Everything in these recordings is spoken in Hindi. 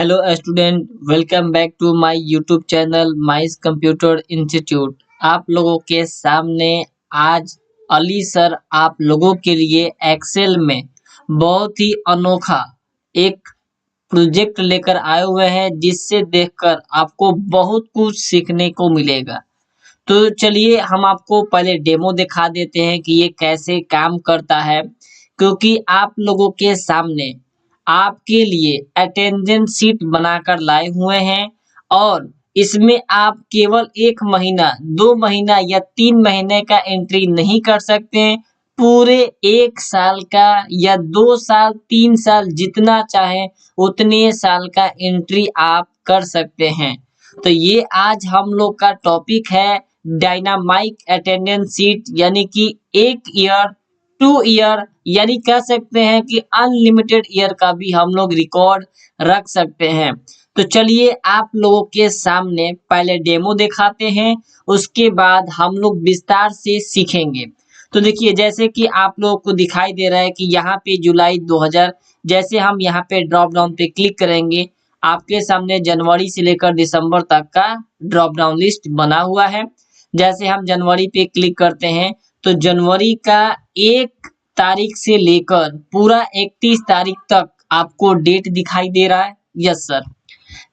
Hello student, welcome back to my YouTube channel Mice computer institute. आप लोगों के सामने आज अली सर आप लोगों के लिए एक्सेल में बहुत ही अनोखा एक प्रोजेक्ट लेकर आए हुए हैं, जिससे देखकर आपको बहुत कुछ सीखने को मिलेगा। तो चलिए हम आपको पहले डेमो दिखा देते हैं कि ये कैसे काम करता है, क्योंकि आप लोगों के सामने आपके लिए अटेंडेंस शीट बनाकर लाए हुए हैं और इसमें आप केवल 1 महीना, 2 महीना या 3 महीने का एंट्री नहीं कर सकते हैं। पूरे 1 साल का या 2 साल, 3 साल जितना चाहें उतने साल का एंट्री आप कर सकते हैं। तो ये आज हम लोग का टॉपिक है डायनामाइक अटेंडेंस शीट, यानी कि 1 ईयर, 2 ईयर, यानी कह सकते हैं कि अनलिमिटेड ईयर का भी हम लोग रिकॉर्ड रख सकते हैं। तो चलिए आप लोगों के सामने पहले डेमो दिखाते हैं, उसके बाद हम लोग विस्तार से सीखेंगे। तो देखिए, जैसे कि आप लोगों को दिखाई दे रहा है कि यहाँ पे जुलाई 2000, जैसे हम यहाँ पे ड्रॉप डाउन पे क्लिक करेंगे, आपके सामने जनवरी से लेकर दिसंबर तक का ड्रॉप डाउन लिस्ट बना हुआ है। जैसे हम जनवरी पे क्लिक करते हैं तो जनवरी का 1 तारीख से लेकर पूरा 31 तारीख तक आपको डेट दिखाई दे रहा है। Yes sir.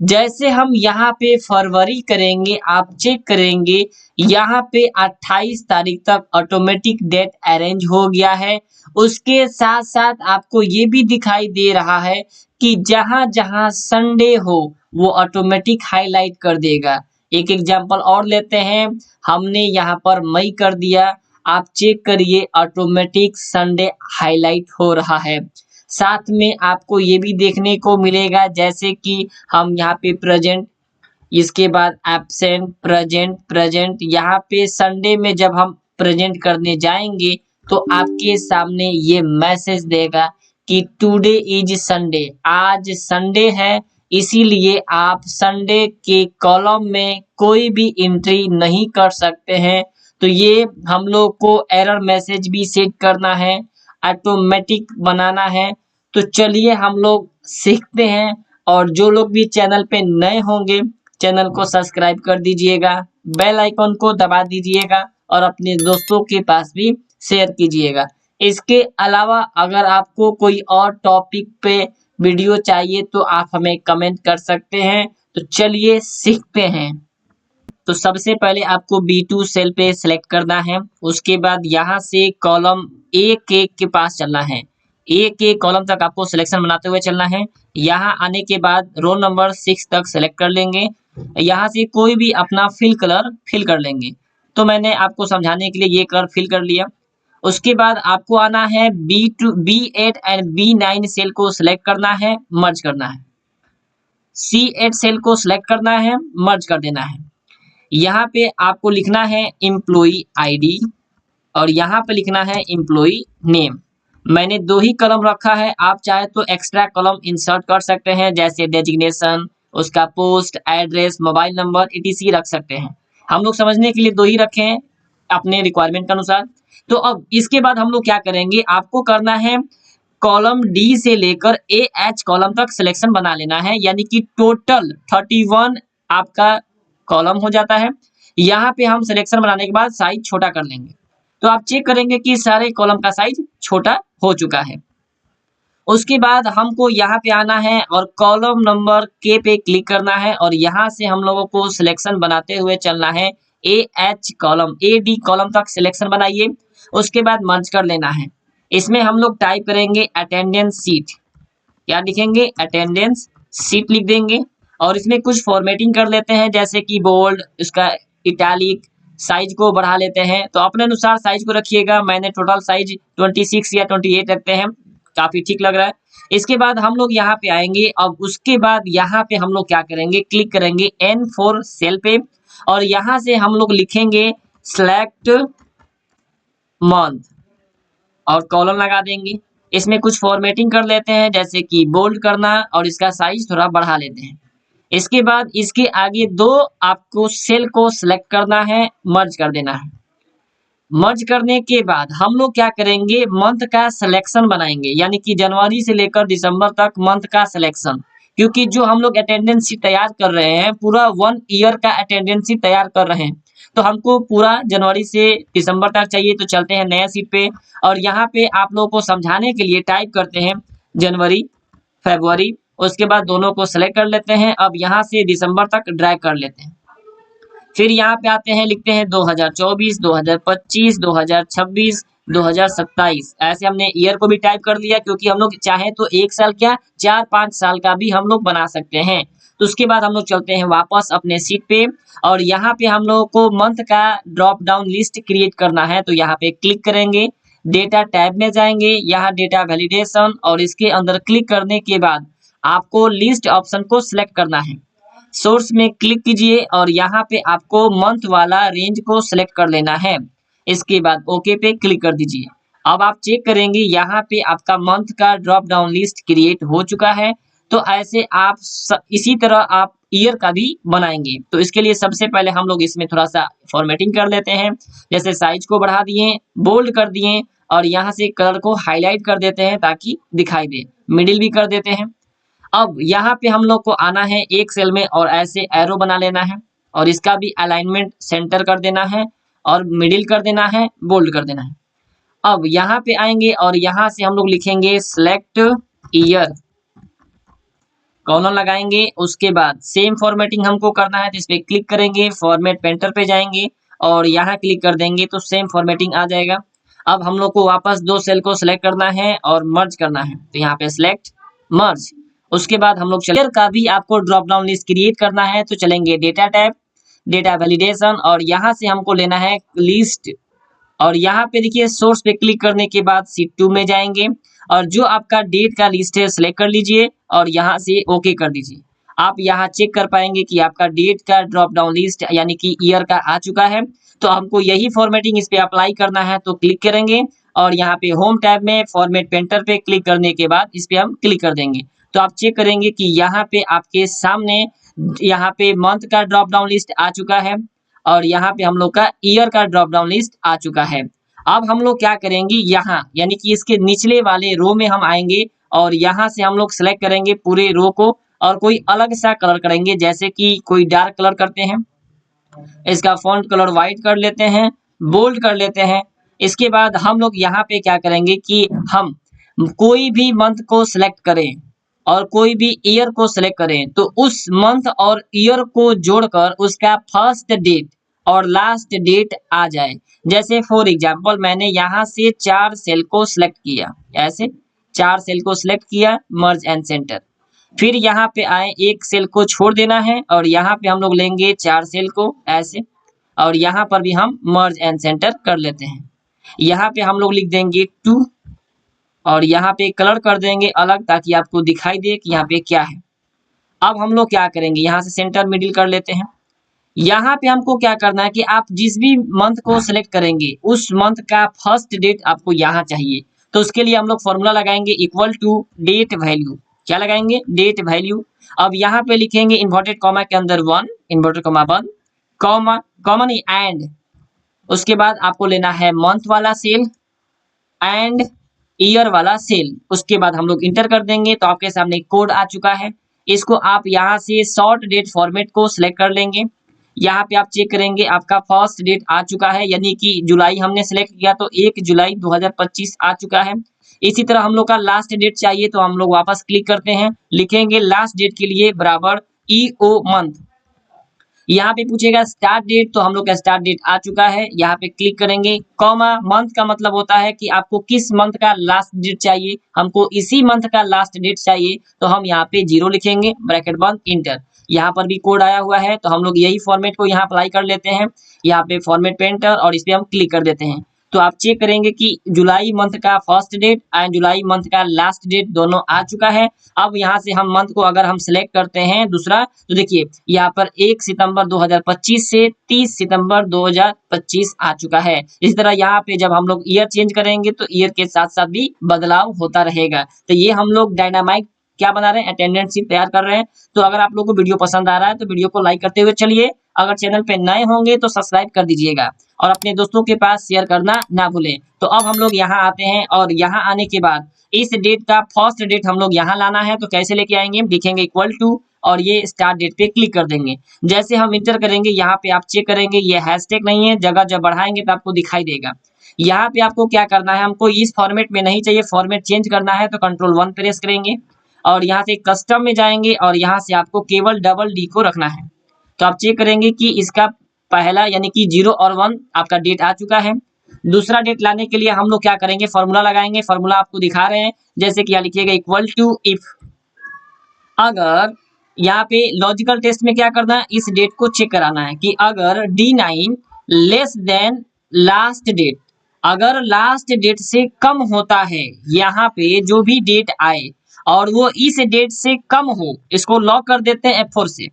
जैसे हम यहाँ पे फरवरी करेंगे, आप चेक करेंगे यहाँ पे 28 तारीख तक ऑटोमेटिक डेट अरेंज हो गया है। उसके साथ साथ आपको ये भी दिखाई दे रहा है कि जहाँ जहाँ संडे हो वो ऑटोमेटिक हाईलाइट कर देगा। एक एग्जांपल और लेते हैं, हमने यहाँ पर मई कर दिया, आप चेक करिए ऑटोमेटिक संडे हाईलाइट हो रहा है। साथ में आपको ये भी देखने को मिलेगा, जैसे कि हम यहाँ पे प्रेजेंट, इसके बाद एब्सेंट, प्रेजेंट, प्रेजेंट, यहाँ पे संडे में जब हम प्रेजेंट करने जाएंगे तो आपके सामने ये मैसेज देगा कि टुडे इज संडे, आज संडे है, इसीलिए आप संडे के कॉलम में कोई भी एंट्री नहीं कर सकते हैं। तो ये हम लोग को एरर मैसेज भी सेट करना है, ऑटोमेटिक बनाना है। तो चलिए हम लोग सीखते हैं, और जो लोग भी चैनल पे नए होंगे चैनल को सब्सक्राइब कर दीजिएगा, बेल आइकन को दबा दीजिएगा और अपने दोस्तों के पास भी शेयर कीजिएगा। इसके अलावा अगर आपको कोई और टॉपिक पे वीडियो चाहिए तो आप हमें कमेंट कर सकते हैं। तो चलिए सीखते हैं। तो सबसे पहले आपको B2 सेल पे सिलेक्ट करना है, उसके बाद यहाँ से कॉलम A के पास चलना है। A के कॉलम तक आपको सिलेक्शन बनाते हुए चलना है। यहाँ आने के बाद रोल नंबर 6 तक सिलेक्ट कर लेंगे। यहाँ से कोई भी अपना फिल कलर फिल कर लेंगे। तो मैंने आपको समझाने के लिए ये कलर फिल कर लिया। उसके बाद आपको आना है B2, B8 and B9 cell को सिलेक्ट करना है, मर्ज करना है। C8 सेल को सिलेक्ट करना है, मर्ज कर देना है। यहाँ पे आपको लिखना है एम्प्लॉई आईडी और यहाँ पे लिखना है एम्प्लॉई नेम। मैंने 2 ही कॉलम रखा है, आप चाहे तो एक्स्ट्रा कॉलम इंसर्ट कर सकते हैं, जैसे डेजिग्नेशन, उसका post, address, mobile number etc रख सकते हैं। हम लोग समझने के लिए 2 ही रखे हैं अपने रिक्वायरमेंट के अनुसार। तो अब इसके बाद हम लोग क्या करेंगे, आपको करना है कॉलम डी से लेकर एच कॉलम तक सिलेक्शन बना लेना है, यानी कि टोटल 31 आपका कॉलम हो जाता है। यहाँ पे हम सिलेक्शन बनाने के बाद साइज छोटा कर लेंगे, तो आप चेक करेंगे कि सारे कॉलम का साइज छोटा हो चुका है। उसके बाद हमको यहाँ पे आना है और कॉलम नंबर के पे क्लिक करना है और यहाँ से हम लोगों को सिलेक्शन बनाते हुए चलना है। H column, A D column तक सिलेक्शन बनाइए, उसके बाद मर्ज कर लेना है। इसमें हम लोग टाइप करेंगे अटेंडेंस सीट, क्या लिखेंगे, अटेंडेंस सीट लिख देंगे। और इसमें कुछ फॉर्मेटिंग कर लेते हैं, जैसे कि बोल्ड, इसका इटैलिक, साइज को बढ़ा लेते हैं, तो अपने अनुसार साइज को रखिएगा। मैंने टोटल साइज 26 या 28 रखते हैं, काफी ठीक लग रहा है। इसके बाद हम लोग यहाँ पे आएंगे, अब उसके बाद यहाँ पे हम लोग क्या करेंगे, क्लिक करेंगे N4 सेल पे और यहाँ से हम लोग लिखेंगे सेलेक्ट मंथ और कॉलम लगा देंगे। इसमें कुछ फॉर्मेटिंग कर लेते हैं, जैसे कि बोल्ड करना और इसका साइज थोड़ा बढ़ा लेते हैं। इसके बाद इसके आगे 2 आपको सेल को सिलेक्ट करना है, मर्ज कर देना है। मर्ज करने के बाद हम लोग क्या करेंगे, मंथ का सिलेक्शन बनाएंगे, यानी कि जनवरी से लेकर दिसंबर तक मंथ का सिलेक्शन। क्योंकि जो हम लोग अटेंडेंस शीट तैयार कर रहे हैं पूरा 1 ईयर का अटेंडेंस शीट तैयार कर रहे हैं, तो हमको पूरा जनवरी से दिसंबर तक चाहिए। तो चलते हैं नया शीट पे और यहाँ पे आप लोगों को समझाने के लिए टाइप करते हैं जनवरी, फरवरी, उसके बाद दोनों को सेलेक्ट कर लेते हैं। अब यहाँ से दिसंबर तक ड्रैग कर लेते हैं। फिर यहाँ पे आते हैं, लिखते हैं 2024, 2025, 2026, 2027। ऐसे हमने ईयर को भी टाइप कर लिया, क्योंकि हम लोग चाहे तो 1 साल क्या 4-5 साल का भी हम लोग बना सकते हैं। तो उसके बाद हम लोग चलते हैं वापस अपने शीट पे और यहाँ पे हम लोगों को मंथ का ड्रॉप डाउन लिस्ट क्रिएट करना है। तो यहाँ पे क्लिक करेंगे, डेटा टैब में जाएंगे, यहाँ डेटा वैलिडेशन और इसके अंदर क्लिक करने के बाद आपको लिस्ट ऑप्शन को सिलेक्ट करना है। सोर्स में क्लिक कीजिए और यहाँ पे आपको मंथ वाला रेंज को सिलेक्ट कर लेना है। इसके बाद ओके पे क्लिक कर दीजिए। अब आप चेक करेंगे यहाँ पे आपका मंथ का ड्रॉप डाउन लिस्ट क्रिएट हो चुका है। तो ऐसे आप इसी तरह आप ईयर का भी बनाएंगे। तो इसके लिए सबसे पहले हम लोग इसमें थोड़ा सा फॉर्मेटिंग कर लेते हैं। जैसे साइज को बढ़ा दिए, बोल्ड कर दिए और यहाँ से कलर को हाईलाइट कर देते हैं ताकि दिखाई दे, मिडिल भी कर देते हैं। अब यहाँ पे हम लोग को आना है एक सेल में और ऐसे एरो बना लेना है और इसका भी अलाइनमेंट सेंटर कर देना है और मिडिल कर देना है, बोल्ड कर देना है। अब यहाँ पे आएंगे और यहाँ से हम लोग लिखेंगे सिलेक्ट ईयर, कॉलन लगाएंगे। उसके बाद सेम फॉर्मेटिंग हमको करना है, तो इस पे क्लिक करेंगे, फॉर्मेट पेंटर पे जाएंगे और यहाँ क्लिक कर देंगे तो सेम फॉर्मेटिंग आ जाएगा। अब हम लोग को वापस 2 सेल को सिलेक्ट करना है और मर्ज करना है। तो यहाँ पे सिलेक्ट, मर्ज। उसके बाद हम लोग ईयर का भी आपको ड्रॉप डाउन लिस्ट क्रिएट करना है। तो चलेंगे डेटा टैब, डेटा वैलिडेशन और यहाँ से हमको लेना है लिस्ट और यहाँ पे देखिए सोर्स पे क्लिक करने के बाद शीट 2 में जाएंगे और जो आपका डेट का लिस्ट है सिलेक्ट कर लीजिए और यहाँ से ओके कर दीजिए। आप यहाँ चेक कर पाएंगे कि आपका डेट का ड्रॉप डाउन लिस्ट यानी कि ईयर का आ चुका है। तो हमको यही फॉर्मेटिंग इस पे अप्लाई करना है। तो क्लिक करेंगे और यहाँ पे होम टैब में फॉर्मेट पेंटर पे क्लिक करने के बाद इस पे हम क्लिक कर देंगे। तो आप चेक करेंगे कि यहाँ पे आपके सामने यहाँ पे मंथ का ड्रॉप डाउन लिस्ट आ चुका है और यहाँ पे हम लोग का ईयर का ड्रॉप डाउन लिस्ट आ चुका है। अब हम लोग क्या करेंगे, यहाँ यानी कि इसके निचले वाले रो में हम आएंगे और यहाँ से हम लोग सेलेक्ट करेंगे पूरे रो को और कोई अलग सा कलर करेंगे, जैसे कि कोई डार्क कलर करते हैं, इसका फॉन्ट कलर व्हाइट कर लेते हैं, बोल्ड कर लेते हैं। इसके बाद हम लोग यहाँ पे क्या करेंगे कि हम कोई भी मंथ को सिलेक्ट करें और कोई भी ईयर को सिलेक्ट करें तो उस मंथ और ईयर को जोड़कर उसका फर्स्ट डेट और लास्ट डेट आ जाए। जैसे फॉर एग्जांपल मैंने यहाँ से 4 सेल को सिलेक्ट किया, ऐसे 4 सेल को सिलेक्ट किया, मर्ज एंड सेंटर। फिर यहाँ पे आए, एक सेल को छोड़ देना है और यहाँ पे हम लोग लेंगे 4 सेल को ऐसे और यहाँ पर भी हम मर्ज एंड सेंटर कर लेते हैं। यहाँ पे हम लोग लिख देंगे 2 और यहाँ पे कलर कर देंगे अलग ताकि आपको दिखाई दे कि यहाँ पे क्या है। अब हम लोग क्या करेंगे, यहाँ से सेंटर मिडिल कर लेते हैं। यहाँ पे हमको क्या करना है कि आप जिस भी मंथ को सिलेक्ट करेंगे उस मंथ का फर्स्ट डेट आपको यहाँ चाहिए। तो उसके लिए हम लोग फॉर्मूला लगाएंगे इक्वल टू डेट वैल्यू। क्या लगाएंगे, डेट वैल्यू। अब यहाँ पे लिखेंगे इन्वर्टेड कॉमा के अंदर 1, inverted comma 1, comma common and. उसके बाद आपको लेना है मंथ वाला सेल एंड ईयर वाला सेल। उसके बाद हम लोग इंटर कर देंगे तो आपके सामने कोड आ चुका है। इसको आप यहाँ से शॉर्ट डेट फॉर्मेट को सिलेक्ट कर लेंगे। यहाँ पे आप चेक करेंगे आपका फर्स्ट डेट आ चुका है, यानी कि जुलाई हमने सेलेक्ट किया तो 1 जुलाई 2025 आ चुका है। इसी तरह हम लोग का लास्ट डेट चाहिए तो हम लोग वापस क्लिक करते हैं, लिखेंगे लास्ट डेट के लिए बराबर EO मंथ। यहाँ पे पूछेगा स्टार्ट डेट, तो हम लोग का स्टार्ट डेट आ चुका है। यहाँ पे क्लिक करेंगे, कॉमा मंथ का मतलब होता है कि आपको किस मंथ का लास्ट डेट चाहिए, हमको इसी मंथ का लास्ट डेट चाहिए तो हम यहाँ पे 0 लिखेंगे, ब्रैकेट बंद, इंटर। यहाँ पर भी कोड आया हुआ है तो हम लोग यही फॉर्मेट को यहाँ अप्लाई कर लेते हैं। यहाँ पे फॉर्मेट पेंटर और इस पे हम क्लिक कर देते हैं। तो आप चेक करेंगे कि जुलाई मंथ का फर्स्ट डेट एंड जुलाई मंथ का लास्ट डेट दोनों आ चुका है। अब यहाँ से हम मंथ को अगर हम सिलेक्ट करते हैं दूसरा, तो देखिए यहाँ पर 1 सितंबर 2025 से 30 सितंबर 2025 आ चुका है। इसी तरह यहाँ पे जब हम लोग ईयर चेंज करेंगे तो ईयर के साथ साथ भी बदलाव होता रहेगा। तो ये हम लोग डायनामाइक क्या बना रहे हैं, अटेंडेंस शीट तैयार कर रहे हैं। तो अगर आप लोगों को वीडियो पसंद आ रहा है तो वीडियो को लाइक करते हुए चलिए। अगर चैनल पे नए होंगे तो सब्सक्राइब कर दीजिएगा और अपने दोस्तों के पास शेयर करना ना भूलें। तो अब हम लोग यहाँ आते हैं और यहाँ आने के बाद इस डेट का फर्स्ट डेट हम लोग यहाँ लाना है, तो कैसे लेके आएंगे, लिखेंगे इक्वल टू और ये स्टार्ट डेट पे क्लिक कर देंगे। जैसे हम इंटर करेंगे यहाँ पे आप चेक करेंगे ये हैशटैग नहीं है, जगह जब बढ़ाएंगे तो आपको दिखाई देगा। यहाँ पे आपको क्या करना है, हमको इस फॉर्मेट में नहीं चाहिए, फॉर्मेट चेंज करना है तो कंट्रोल 1 प्रेस करेंगे और यहाँ से कस्टम में जाएंगे और यहाँ से आपको केवल डबल डी को रखना है। तो आप चेक करेंगे कि इसका पहला यानी कि 0 और 1 आपका डेट आ चुका है। दूसरा डेट लाने के लिए हम लोग क्या करेंगे, फॉर्मूला लगाएंगे। फॉर्मूला आपको दिखा रहे हैं, जैसे कि यहाँ लिखिएगा इक्वल टू इफ, अगर यहाँ पे लॉजिकल टेस्ट में क्या करना है, इस डेट को चेक कराना है कि अगर D9 less than last date, अगर लास्ट डेट से कम होता है, यहाँ पे जो भी डेट आए और वो इस डेट से कम हो, इसको लॉक कर देते हैं F4 से।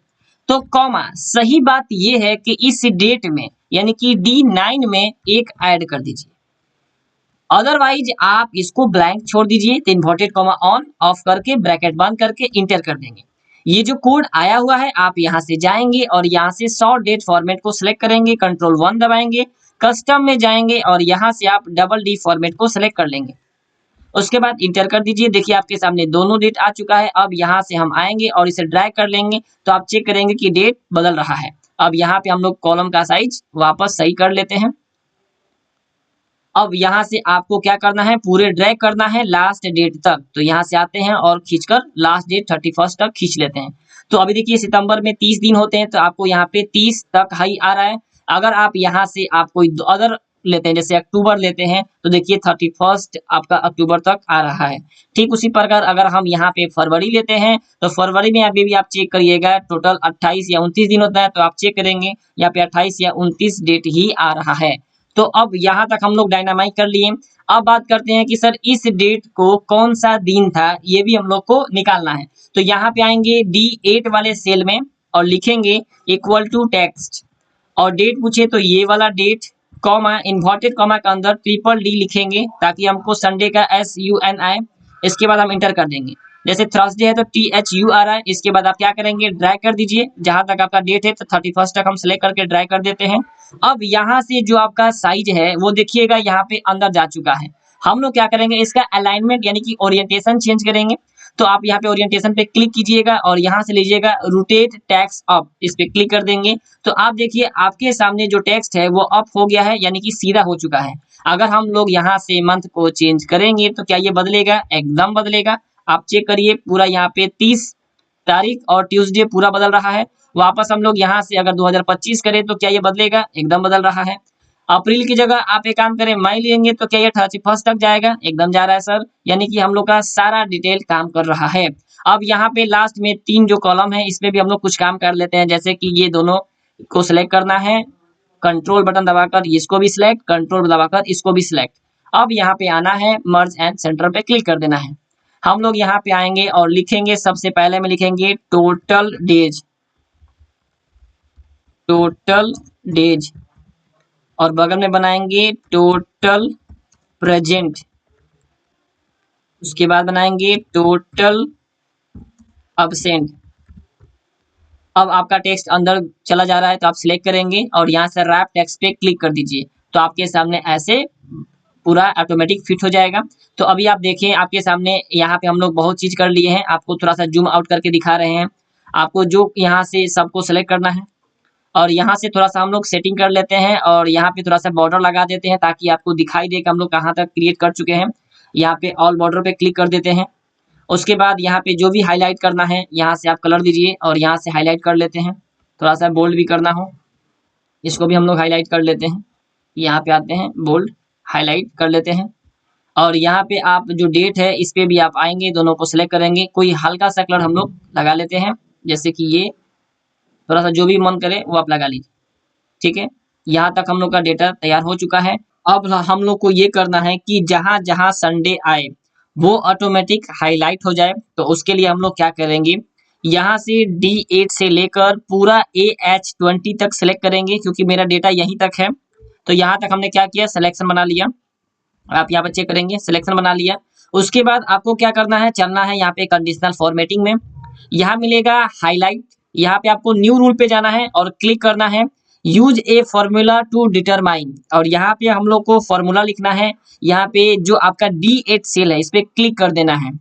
तो कॉमा, सही बात ये है कि इस डेट में यानी कि D9 में एक ऐड कर दीजिए, अदरवाइज आप इसको ब्लैंक छोड़ दीजिए। तो इन्वर्टेड कॉमा ऑन ऑफ करके ब्रैकेट बंद करके इंटर कर देंगे। ये जो कोड आया हुआ है, आप यहाँ से जाएंगे और यहाँ से शॉर्ट डेट फॉर्मेट को सिलेक्ट करेंगे, कंट्रोल 1 दबाएंगे, कस्टम में जाएंगे और यहाँ से आप डबल डी फॉर्मेट को सिलेक्ट कर लेंगे। उसके बाद इंटर कर दीजिए। देखिए आपके सामने दोनों डेट आ चुका है। अब यहाँ से हम आएंगे और इसे ड्रैग कर लेंगे तो आप चेक करेंगे कि डेट बदल रहा है। अब यहाँ पे हम लोग कॉलम का साइज वापस सही कर लेते हैं। अब यहाँ से आपको क्या करना है, पूरे ड्रैग करना है लास्ट डेट तक। तो यहाँ से आते हैं और खींचकर लास्ट डेट 31 तक खींच लेते हैं। तो अभी देखिए सितंबर में 30 दिन होते हैं, तो आपको यहाँ पे 30 तक हाई आ रहा है। अगर आप यहाँ से आप कोई अदर लेते हैं, जैसे अक्टूबर लेते हैं, तो देखिए 31 आपका अक्टूबर तक आ रहा है। ठीक उसी प्रकार अगर हम यहाँ पे फरवरी लेते हैं, तो फरवरी में अभी भी आप चेक करिएगा टोटल 28 या 29 दिन होता है। तो आप चेक करेंगे यहाँ पे 28 या 29 डेट ही आ रहा है। तो अब यहाँ तक हम लोग डायनामाइज कर लिए। अब बात करते हैं कि सर इस डेट को कौन सा दिन था, ये भी हम लोग को निकालना है। तो यहाँ पे आएंगे D8 वाले सेल में और लिखेंगे इक्वल टू टेक्स्ट और डेट पूछे तो ये वाला डेट, कॉमा इन्वर्टेड कॉमा के अंदर ट्रिपल D लिखेंगे ताकि हमको संडे का SUN आए। इसके बाद हम इंटर कर देंगे। जैसे थर्सडे है तो THU आ रहा है। इसके बाद आप क्या करेंगे, ड्रैग कर दीजिए जहां तक आपका डेट है, तो 31 तक हम सेलेक्ट करके ड्रैग कर देते हैं। अब यहाँ से जो आपका साइज है वो देखिएगा यहाँ पे अंदर जा चुका है। हम लोग क्या करेंगे, इसका अलाइनमेंट यानी कि ओरिएंटेशन चेंज करेंगे। तो आप यहाँ पे ओरिएंटेशन पे क्लिक कीजिएगा और यहाँ से लीजिएगा रोटेट टेक्स्ट अप, इस पे क्लिक कर देंगे। तो आप देखिए आपके सामने जो टेक्स्ट है वो अप हो गया है, यानी कि सीधा हो चुका है। अगर हम लोग यहाँ से मंथ को चेंज करेंगे तो क्या ये बदलेगा, एकदम बदलेगा। आप चेक करिए पूरा यहाँ पे 30 तारीख और ट्यूसडे पूरा बदल रहा है। वापस हम लोग यहाँ से अगर 2025 करें तो क्या ये बदलेगा, एकदम बदल रहा है। अप्रैल की जगह आप एक काम करें मई लेंगे तो क्या ये 31 तक जाएगा, एकदम जा रहा है सर। यानी कि हम लोग का सारा डिटेल काम कर रहा है। अब यहाँ पे लास्ट में 3 जो कॉलम है इसमें भी हम लोग कुछ काम कर लेते हैं। जैसे कि ये दोनों को सिलेक्ट करना है, कंट्रोल बटन दबाकर इसको भी सिलेक्ट, कंट्रोल दबाकर इसको भी सिलेक्ट। अब यहाँ पे आना है, मर्ज एंड सेंटर पे क्लिक कर देना है। हम लोग यहाँ पे आएंगे और लिखेंगे, सबसे पहले में लिखेंगे टोटल डेज, टोटल डेज और बगल में बनाएंगे टोटल प्रेजेंट। उसके बाद बनाएंगे टोटल अब्सेंट। अब आपका टेक्स्ट अंदर चला जा रहा है तो आप सिलेक्ट करेंगे और यहाँ से रैप टेक्स्ट पे क्लिक कर दीजिए। तो आपके सामने ऐसे पूरा ऑटोमेटिक फिट हो जाएगा। तो अभी आप देखें आपके सामने यहाँ पे हम लोग बहुत चीज कर लिए हैं। आपको थोड़ा सा जूम आउट करके दिखा रहे हैं। आपको जो यहाँ से सबको सेलेक्ट करना है और यहाँ से थोड़ा सा हम लोग सेटिंग कर लेते हैं और यहाँ पे थोड़ा सा बॉर्डर लगा देते हैं ताकि आपको दिखाई दे कि हम लोग कहाँ तक क्रिएट कर चुके हैं। यहाँ पे ऑल बॉर्डर पे क्लिक कर देते हैं। उसके बाद यहाँ पे जो भी हाईलाइट करना है यहाँ से आप कलर दीजिए और यहाँ से हाईलाइट कर लेते हैं। थोड़ा सा बोल्ड भी करना हो इसको भी हम लोग हाईलाइट कर लेते हैं। यहाँ पे आते हैं, बोल्ड हाईलाइट कर लेते हैं और यहाँ पे आप जो डेट है इस पे भी आप आएंगे, दोनों को सिलेक्ट करेंगे। कोई हल्का सा कलर हम लोग लगा लेते हैं, जैसे कि ये थोड़ा सा जो भी मन करे वो आप लगा लीजिए। ठीक है, यहाँ तक हम लोग का डेटा तैयार हो चुका है। अब हम लोग को ये करना है कि जहां जहां संडे आए वो ऑटोमेटिक हाईलाइट हो जाए। तो उसके लिए हम लोग क्या करेंगे, यहाँ से D8 से लेकर पूरा AH20 तक सेलेक्ट करेंगे क्योंकि मेरा डेटा यहीं तक है। तो यहाँ तक हमने क्या किया, सिलेक्शन बना लिया। आप यहाँ पर चेक करेंगे, सिलेक्शन बना लिया। उसके बाद आपको क्या करना है, चलना है यहाँ पे कंडीशनल फॉर्मेटिंग में। यहाँ मिलेगा हाईलाइट, यहाँ पे आपको न्यू रूल पे जाना है और क्लिक करना है। Use a formula to determine, और यहाँ पे हम लोग को फॉर्मूला लिखना है। यहाँ पे जो आपका D8 सेल है इस पे क्लिक कर देना है।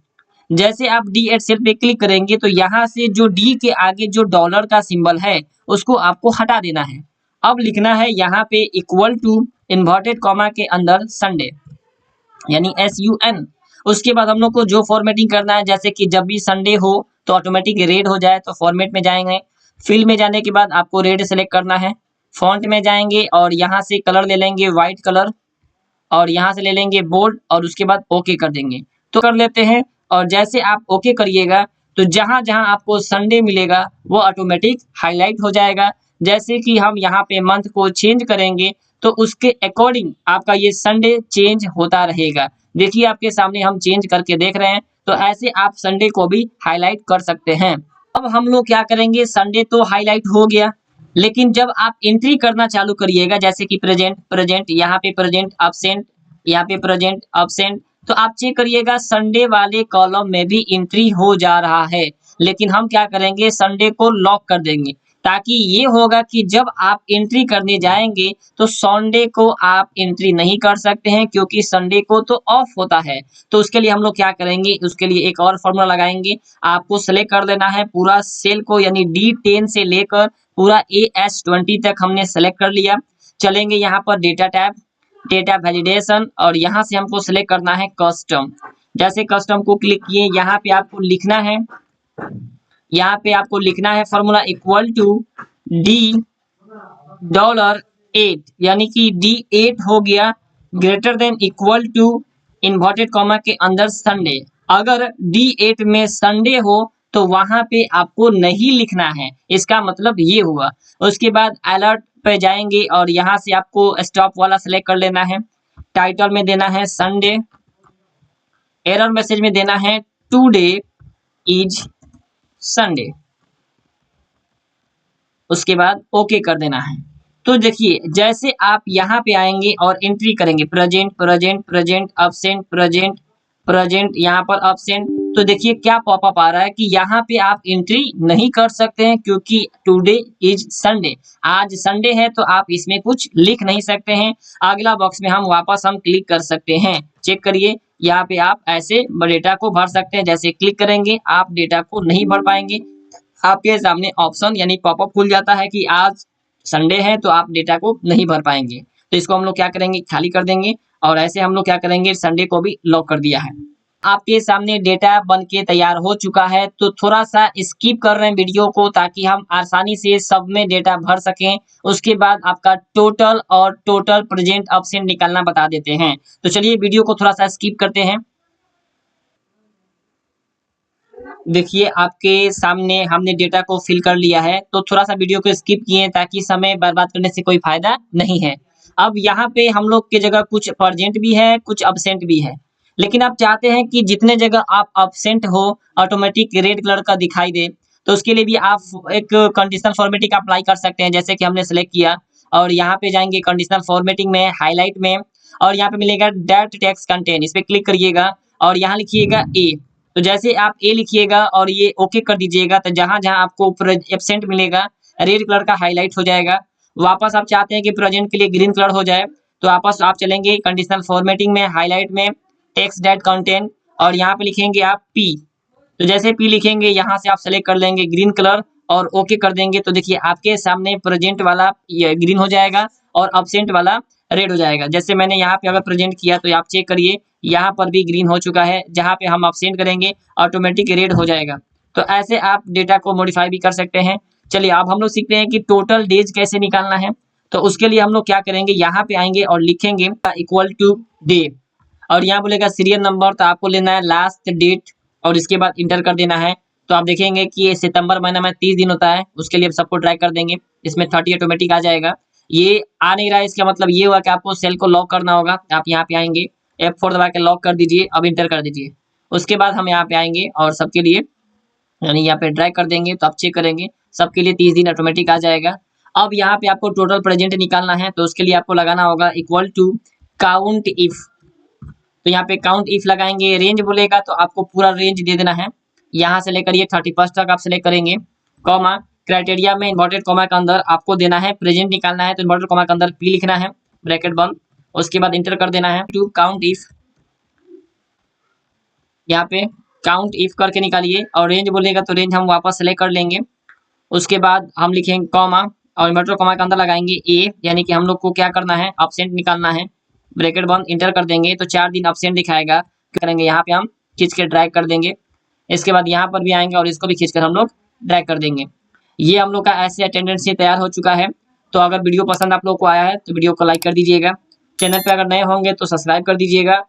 जैसे आप D8 सेल पे क्लिक करेंगे तो यहाँ से जो D के आगे जो डॉलर का सिंबल है उसको आपको हटा देना है। अब लिखना है यहाँ पे इक्वल टू इन्वर्टेड कॉमा के अंदर संडे, यानी SUN। उसके बाद हम लोग को जो फॉर्मेटिंग करना है, जैसे कि जब भी संडे हो तो ऑटोमेटिक रेड हो जाए, तो फॉर्मेट में जाएंगे। फिल में जाने के बाद आपको रेड सेलेक्ट करना है। फॉन्ट में जाएंगे और यहाँ से कलर ले लेंगे व्हाइट कलर, और यहाँ से ले लेंगे बोल्ड, और उसके बाद ओके कर देंगे। तो कर लेते हैं, और जैसे आप ओके करिएगा तो जहाँ जहाँ आपको संडे मिलेगा वो ऑटोमेटिक हाईलाइट हो जाएगा। जैसे कि हम यहाँ पे मंथ को चेंज करेंगे तो उसके अकॉर्डिंग आपका ये संडे चेंज होता रहेगा। देखिए आपके सामने हम चेंज करके देख रहे हैं, तो ऐसे आप संडे को भी हाईलाइट कर सकते हैं। अब हम लोग क्या करेंगे, संडे तो हाईलाइट हो गया, लेकिन जब आप एंट्री करना चालू करिएगा, जैसे कि प्रेजेंट प्रेजेंट, यहाँ पे प्रेजेंट अब्सेंट, यहाँ पे प्रेजेंट अब्सेंट, तो आप चेक करिएगा संडे वाले कॉलम में भी एंट्री हो जा रहा है। लेकिन हम क्या करेंगे, संडे को लॉक कर देंगे, ताकि ये होगा कि जब आप एंट्री करने जाएंगे तो संडे को आप एंट्री नहीं कर सकते हैं, क्योंकि संडे को तो ऑफ होता है। तो उसके लिए हम लोग क्या करेंगे, उसके लिए एक और फॉर्मूला लगाएंगे। आपको सेलेक्ट कर लेना है पूरा सेल को, यानी D10 से लेकर पूरा AS20 तक हमने सेलेक्ट कर लिया। चलेंगे यहाँ पर डेटा टैब, डेटा वैलिडेशन, और यहाँ से हमको सेलेक्ट करना है कस्टम। जैसे कस्टम को क्लिक किए, यहाँ पे आपको लिखना है, यहाँ पे आपको लिखना है फॉर्मूला इक्वल टू $8, यानी कि D8 हो गया greater than equal to inverted comma के अंदर संडे। अगर D8 में संडे हो तो वहां पे आपको नहीं लिखना है, इसका मतलब ये हुआ। उसके बाद अलर्ट पे जाएंगे और यहाँ से आपको स्टॉप वाला सेलेक्ट कर लेना है। टाइटल में देना है संडे, एरर मैसेज में देना है टुडे इज संडे, उसके बाद ओके कर देना है। तो देखिए जैसे आप यहाँ पे आएंगे और एंट्री करेंगे present present present absent present present, यहाँ पर अब्सेंट, तो देखिए क्या पॉपअप आ रहा है कि यहाँ पे आप एंट्री नहीं कर सकते हैं, क्योंकि टुडे इज संडे, आज संडे है, तो आप इसमें कुछ लिख नहीं सकते हैं। अगला बॉक्स में हम वापस क्लिक कर सकते हैं। चेक करिए यहाँ पे आप ऐसे डेटा को भर सकते हैं। जैसे क्लिक करेंगे आप डेटा को नहीं भर पाएंगे, आपके सामने ऑप्शन यानी पॉपअप खुल जाता है कि आज संडे है, तो आप डेटा को नहीं भर पाएंगे। तो इसको हम लोग क्या करेंगे, खाली कर देंगे, और ऐसे हम लोग क्या करेंगे, संडे को भी लॉक कर दिया है। आपके सामने डेटा बन के तैयार हो चुका है, तो थोड़ा सा स्किप कर रहे हैं वीडियो को, ताकि हम आसानी से सब में डेटा भर सकें। उसके बाद आपका टोटल और टोटल प्रेजेंट अब्सेंट निकालना बता देते हैं। तो चलिए वीडियो को थोड़ा सा स्किप करते हैं। देखिए आपके सामने हमने डेटा को फिल कर लिया है, तो थोड़ा सा वीडियो को स्किप किए ताकि समय बर्बाद करने से कोई फायदा नहीं है। अब यहाँ पे हम लोग की जगह कुछ प्रेजेंट भी है, कुछ अब्सेंट भी है, लेकिन आप चाहते हैं कि जितने जगह आप अब्सेंट हो ऑटोमेटिक रेड कलर का दिखाई दे, तो उसके लिए भी आप एक कंडीशनल फॉर्मेटिंग अप्लाई कर सकते हैं। जैसे कि हमने सेलेक्ट किया और यहाँ पे जाएंगे कंडीशनल फॉर्मेटिंग में, हाईलाइट में, और यहाँ पे मिलेगा डेट टेक्स्ट कंटेंट, इस पे क्लिक करिएगा और यहाँ लिखिएगा ए। तो जैसे आप ए लिखिएगा और ये ओके कर दीजिएगा, तो जहां जहां आपको एब्सेंट मिलेगा रेड कलर का हाईलाइट हो जाएगा। वापस आप चाहते हैं कि प्रेजेंट के लिए ग्रीन कलर हो जाए, तो वापस आप चलेंगे कंडीशनल फॉर्मेटिंग में, हाईलाइट में, टेक्स्ट डेट कंटेंट, और यहाँ पे लिखेंगे आप पी। तो जैसे पी लिखेंगे यहाँ से आप सेलेक्ट कर लेंगे ग्रीन कलर और ओके कर देंगे, तो देखिए आपके सामने प्रेजेंट वाला ये ग्रीन हो जाएगा और अब्सेंट वाला रेड हो जाएगा। जैसे मैंने यहाँ पे अगर प्रेजेंट किया तो आप चेक करिए यहाँ पर भी ग्रीन हो चुका है, जहाँ पे हम अब्सेंट करेंगे ऑटोमेटिक रेड हो जाएगा। तो ऐसे आप डेटा को मॉडिफाई भी कर सकते हैं। चलिए अब हम लोग सीखते हैं कि टोटल डेज कैसे निकालना है। तो उसके लिए हम लोग क्या करेंगे, यहाँ पे आएंगे और लिखेंगे इक्वल टू डे, और यहाँ बोलेगा सीरियल नंबर, तो आपको लेना है लास्ट डेट और इसके बाद इंटर कर देना है। तो आप देखेंगे कि ये सितंबर महीना में 30 दिन होता है, उसके लिए सबको ट्राई कर देंगे, इसमें 30 ऑटोमेटिक आ जाएगा। ये आ नहीं रहा है, इसका मतलब ये हुआ कि आपको सेल को लॉक करना होगा। आप यहाँ पे आएंगे F4 दबा के लॉक कर दीजिए, अब इंटर कर दीजिए। उसके बाद हम यहाँ पे आएंगे और सबके लिए यानी यहाँ पे ड्रैग कर देंगे, तो आप चेक करेंगे सबके लिए 30 दिन ऑटोमेटिक आ जाएगा। अब यहाँ पे आपको टोटल प्रेजेंट निकालना है, तो उसके लिए आपको लगाना होगा इक्वल टू काउंट इफ। तो यहाँ पे काउंट इफ लगाएंगे, रेंज बोलेगा तो आपको पूरा रेंज दे देना है, यहाँ से लेकर ये 31 तक आप सेलेक्ट करेंगे, कॉमा क्राइटेरिया में इन्वर्टेड कॉमा के अंदर आपको देना है प्रेजेंट निकालना है, तो इन्वर्टेड कॉमा के अंदर पी लिखना है, ब्रैकेट बंद, उसके बाद इंटर कर देना है टू काउंट इफ, यहाँ पे काउंट इफ करके निकालिए और रेंज बोलेगा तो रेंज हम वापस सेलेक्ट कर लेंगे। उसके बाद हम लिखेंगे कॉमा और इन्वर्टेड कॉमा के अंदर लगाएंगे ए, यानी कि हम लोग को क्या करना है, एब्सेंट निकालना है, ब्रैकेट बंद, इंटर कर देंगे तो 4 दिन एब्सेंट दिखाएगा। क्या करेंगे, यहाँ पे हम खींच के ड्रैग कर देंगे। इसके बाद यहाँ पर भी आएंगे और इसको भी खींचकर हम लोग ड्रैग कर देंगे। ये हम लोग का ऐसे अटेंडेंस तैयार हो चुका है। तो अगर वीडियो पसंद आप लोग को आया है तो वीडियो को लाइक कर दीजिएगा, चैनल पे अगर नए होंगे तो सब्सक्राइब कर दीजिएगा